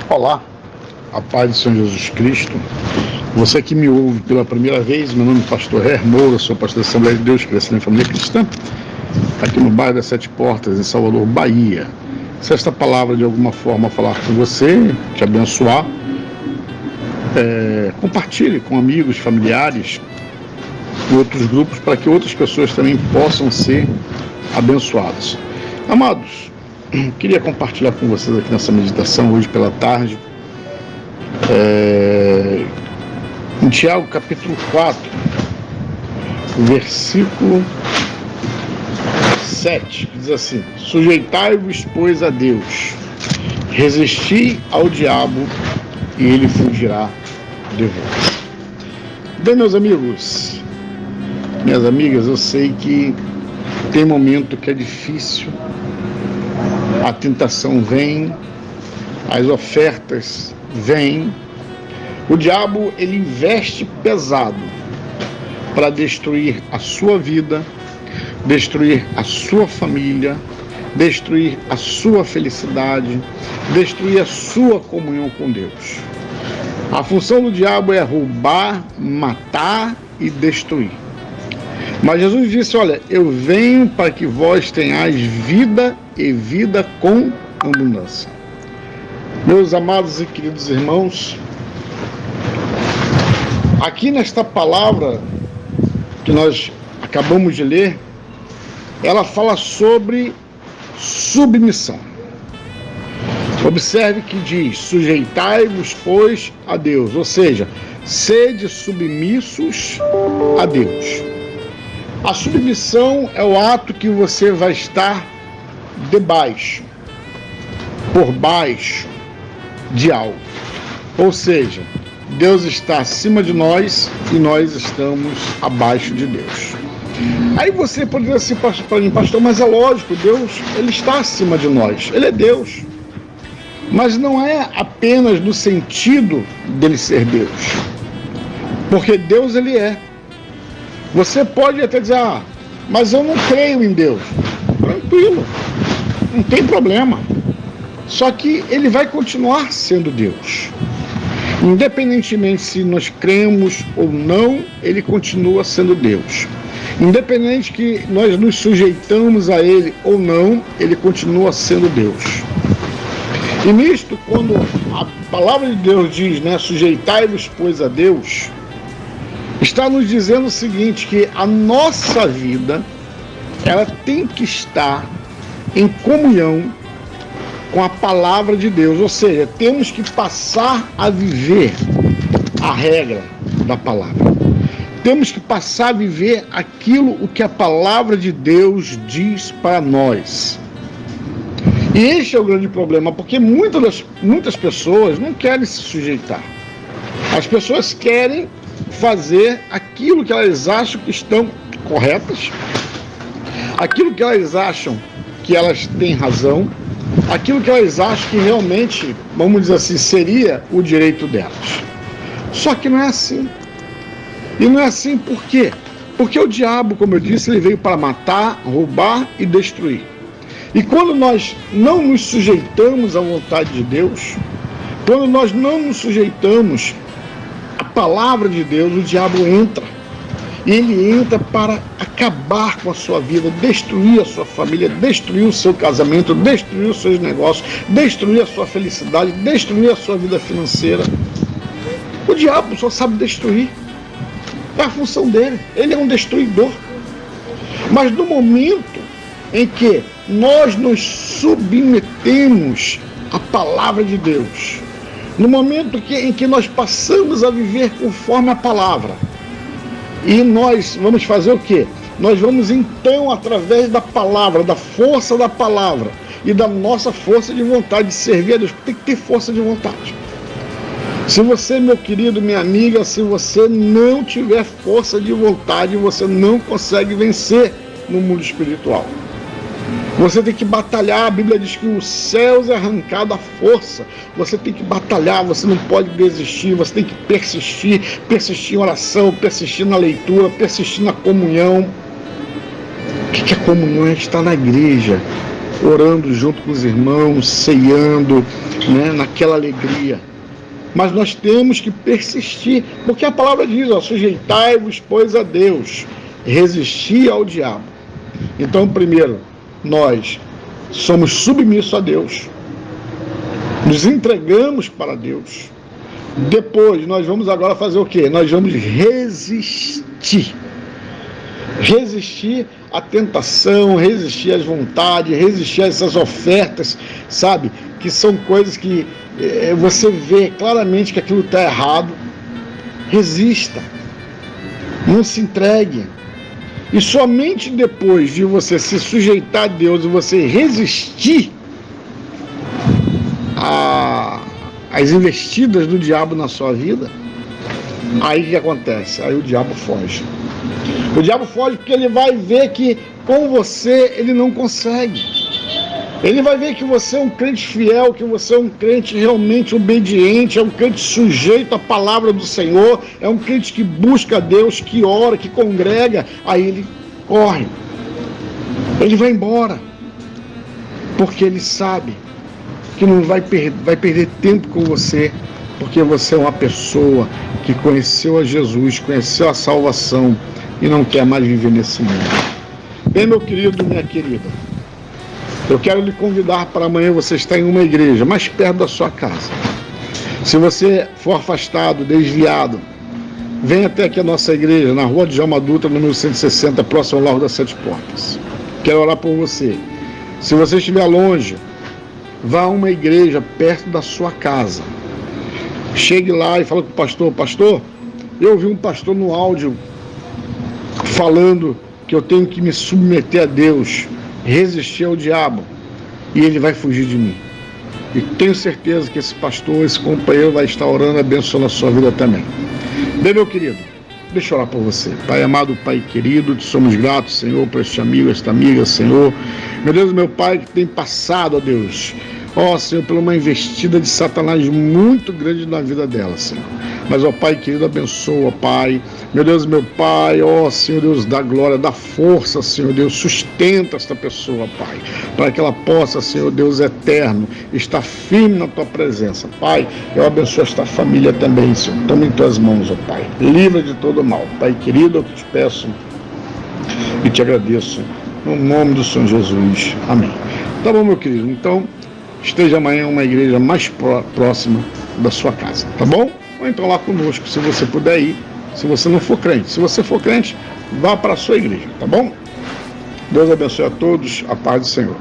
Olá, a paz do Senhor Jesus Cristo. Você que me ouve pela primeira vez, meu nome é pastor Herr Moura, sou pastor da Assembleia de Deus, crescendo em família cristã, aqui no bairro das Sete Portas, em Salvador, Bahia. Se esta palavra de alguma forma falar com você, te abençoar, compartilhe com amigos, familiares, outros grupos, para que outras pessoas também possam ser abençoadas. Amados, queria compartilhar com vocês aqui nessa meditação hoje pela tarde, em Tiago capítulo 4, versículo 7, que diz assim: sujeitai-vos, pois, a Deus, resisti ao diabo e ele fugirá de vós. Bem, meus amigos, minhas amigas, eu sei que tem momento que é difícil, a tentação vem, as ofertas vêm, o diabo ele investe pesado para destruir a sua vida, destruir a sua família, destruir a sua felicidade, destruir a sua comunhão com Deus. A função do diabo é roubar, matar e destruir. Mas Jesus disse: olha, eu venho para que vós tenhais vida e vida com abundância. Meus amados e queridos irmãos, aqui nesta palavra que nós acabamos de ler, ela fala sobre submissão. Observe que diz: sujeitai-vos, pois, a Deus, ou seja, sede submissos a Deus. A submissão é o ato que você vai estar debaixo, por baixo de algo. Ou seja, Deus está acima de nós e nós estamos abaixo de Deus. Aí você poderia se para mim, pastor, mas é lógico, Deus, ele está acima de nós, ele é Deus. Mas não é apenas no sentido dele ser Deus, porque Deus ele é. Você pode até dizer: mas eu não creio em Deus. Tranquilo, não tem problema. Só que ele vai continuar sendo Deus. Independentemente se nós cremos ou não, ele continua sendo Deus. Independente que nós nos sujeitamos a ele ou não, ele continua sendo Deus. E nisto, quando a palavra de Deus diz, sujeitai-vos, pois, a Deus, está nos dizendo o seguinte, que a nossa vida, ela tem que estar em comunhão com a palavra de Deus, ou seja, temos que passar a viver a regra da palavra. Temos que passar a viver aquilo o que a palavra de Deus diz para nós. E este é o grande problema, porque muitas pessoas não querem se sujeitar. As pessoas querem fazer aquilo que elas acham que estão corretas, aquilo que elas acham que elas têm razão, aquilo que elas acham que realmente, vamos dizer assim, seria o direito delas. Só que não é assim. E não é assim por quê? Porque o diabo, como eu disse, ele veio para matar, roubar e destruir. E quando nós não nos sujeitamos à vontade de Deus, quando nós não nos sujeitamos à palavra de Deus, o diabo entra. E ele entra para acabar com a sua vida, destruir a sua família, destruir o seu casamento, destruir os seus negócios, destruir a sua felicidade, destruir a sua vida financeira. O diabo só sabe destruir. É a função dele. Ele é um destruidor. Mas no momento em que nós nos submetemos à palavra de Deus, no momento em que nós passamos a viver conforme a palavra, e nós vamos fazer o quê? Nós vamos então, através da palavra, da força da palavra e da nossa força de vontade de servir a Deus, tem que ter força de vontade. Se você, meu querido, minha amiga, se você não tiver força de vontade, você não consegue vencer no mundo espiritual. Você tem que batalhar. A Bíblia diz que os céus é arrancado à força. Você tem que batalhar, você não pode desistir, você tem que persistir em oração, persistir na leitura, persistir na comunhão. O que é comunhão? A gente está na igreja, orando junto com os irmãos, ceando, né, naquela alegria. Mas nós temos que persistir, porque a palavra diz, ó, sujeitai-vos, pois, a Deus, resistir ao diabo. Então, primeiro, nós somos submissos a Deus, nos entregamos para Deus. Depois, nós vamos agora fazer o quê? Nós vamos resistir. Resistir à tentação, resistir às vontades, resistir a essas ofertas, sabe? Que são coisas que você vê claramente que aquilo está errado. Resista. Não se entregue. E somente depois de você se sujeitar a Deus e você resistir às investidas do diabo na sua vida, aí o que acontece? Aí o diabo foge. O diabo foge porque ele vai ver que com você ele não consegue. Ele vai ver que você é um crente fiel, que você é um crente realmente obediente, é um crente sujeito à palavra do Senhor, é um crente que busca a Deus, que ora, que congrega. Aí ele corre. Ele vai embora. Porque ele sabe que não vai perder tempo com você, porque você é uma pessoa que conheceu a Jesus, conheceu a salvação e não quer mais viver nesse mundo. Bem, meu querido, minha querida, eu quero lhe convidar para amanhã você estar em uma igreja mais perto da sua casa. Se você for afastado, desviado, venha até aqui a nossa igreja, na rua de Djalma Dutra, número 160, próximo ao Largo das Sete Portas. Quero orar por você. Se você estiver longe, vá a uma igreja perto da sua casa. Chegue lá e fale com o pastor: pastor, eu ouvi um pastor no áudio falando que eu tenho que me submeter a Deus, resistir ao diabo, e ele vai fugir de mim. E tenho certeza que esse pastor, esse companheiro vai estar orando e abençoando a sua vida também. Bem, meu querido, deixa eu orar por você. Pai amado, Pai querido, te somos gratos, Senhor, por este amigo, esta amiga, Senhor. Meu Deus, meu Pai, que tem passado, ó Deus, ó Senhor, por uma investida de Satanás muito grande na vida dela, Senhor. Mas, ó Pai querido, abençoa, Pai. Meu Deus, meu Pai, ó Senhor Deus, dá glória, dá força, Senhor Deus, sustenta esta pessoa, Pai, para que ela possa, Senhor Deus eterno, estar firme na Tua presença. Pai, eu abençoo esta família também, Senhor. Toma em Tuas mãos, ó Pai. Livra de todo mal. Pai querido, eu te peço e te agradeço, no nome do Senhor Jesus. Amém. Tá bom, meu querido? Então, esteja amanhã em uma igreja mais próxima da sua casa, tá bom? Ou então lá conosco, se você puder ir, se você não for crente. Se você for crente, vá para a sua igreja, tá bom? Deus abençoe a todos, a paz do Senhor.